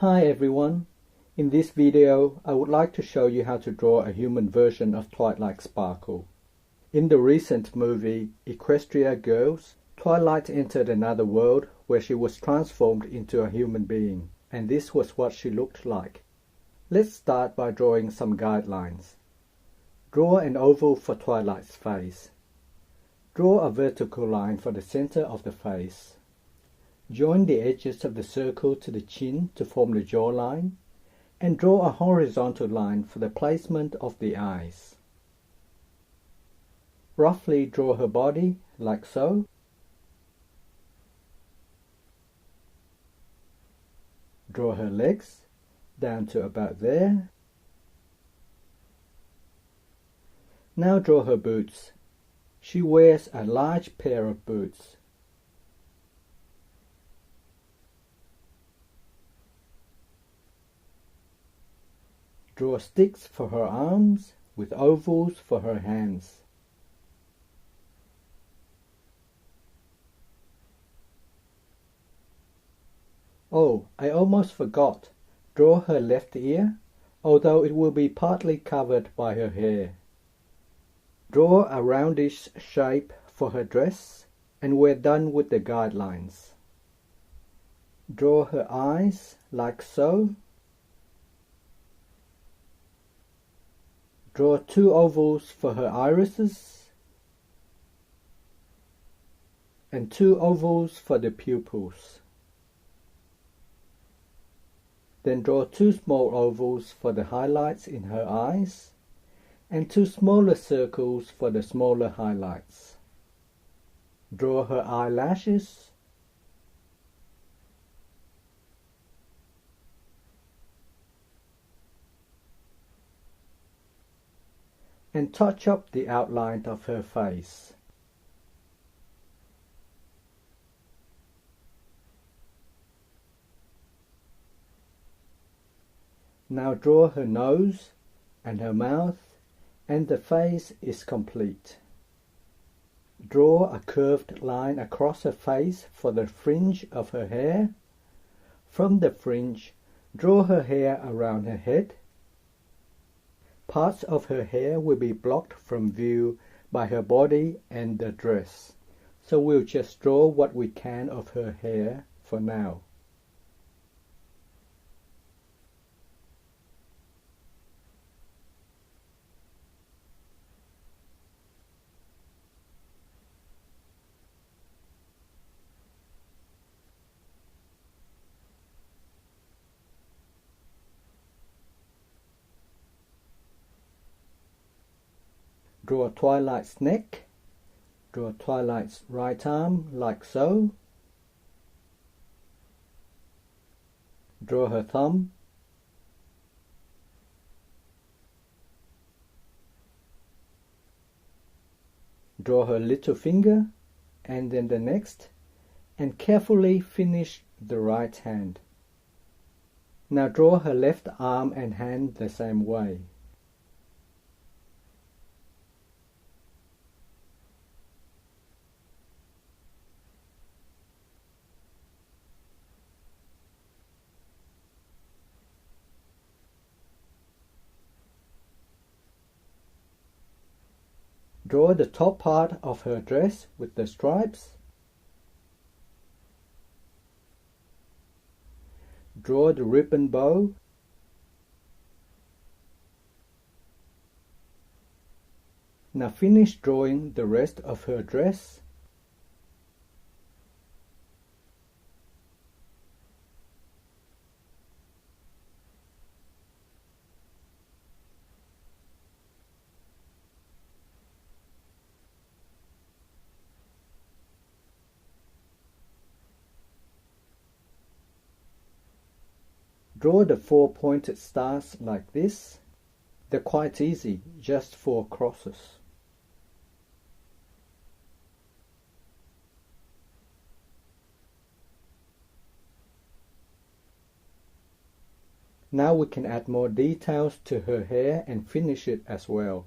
Hi everyone, in this video I would like to show you how to draw a human version of Twilight Sparkle. In the recent movie Equestria Girls, Twilight entered another world where she was transformed into a human being, and this was what she looked like. Let's start by drawing some guidelines. Draw an oval for Twilight's face. Draw a vertical line for the center of the face. Join the edges of the circle to the chin to form the jawline, and draw a horizontal line for the placement of the eyes. Roughly draw her body like so. Draw her legs down to about there. Now draw her boots. She wears a large pair of boots. Draw sticks for her arms with ovals for her hands. Oh, I almost forgot. Draw her left ear, although it will be partly covered by her hair. Draw a roundish shape for her dress, and we're done with the guidelines. Draw her eyes like so. Draw 2 ovals for her irises and 2 ovals for the pupils. Then draw 2 small ovals for the highlights in her eyes and 2 smaller circles for the smaller highlights. Draw her eyelashes. And touch up the outline of her face. Now draw her nose and her mouth, and the face is complete. Draw a curved line across her face for the fringe of her hair. From the fringe, draw her hair around her head. Parts of her hair will be blocked from view by her body and the dress, so we'll just draw what we can of her hair for now. Draw Twilight's neck. Draw Twilight's right arm like so. Draw her thumb. Draw her little finger and then the next, and carefully finish the right hand. Now draw her left arm and hand the same way. Draw the top part of her dress with the stripes. Draw the ribbon bow. Now finish drawing the rest of her dress. Draw the 4 pointed stars like this. They're quite easy, just 4 crosses. Now we can add more details to her hair and finish it as well.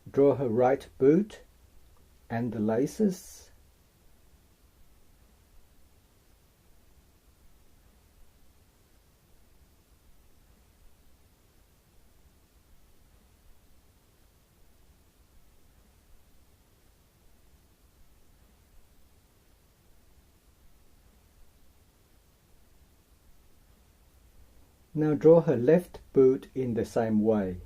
Draw her right boot and the laces. Now draw her left boot in the same way.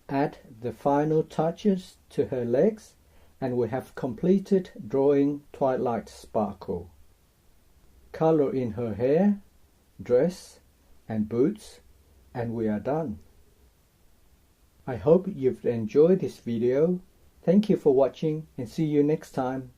Add the final touches to her legs and we have completed drawing Twilight Sparkle. Color in her hair, dress and boots, and we are done. I hope you've enjoyed this video. Thank you for watching and see you next time.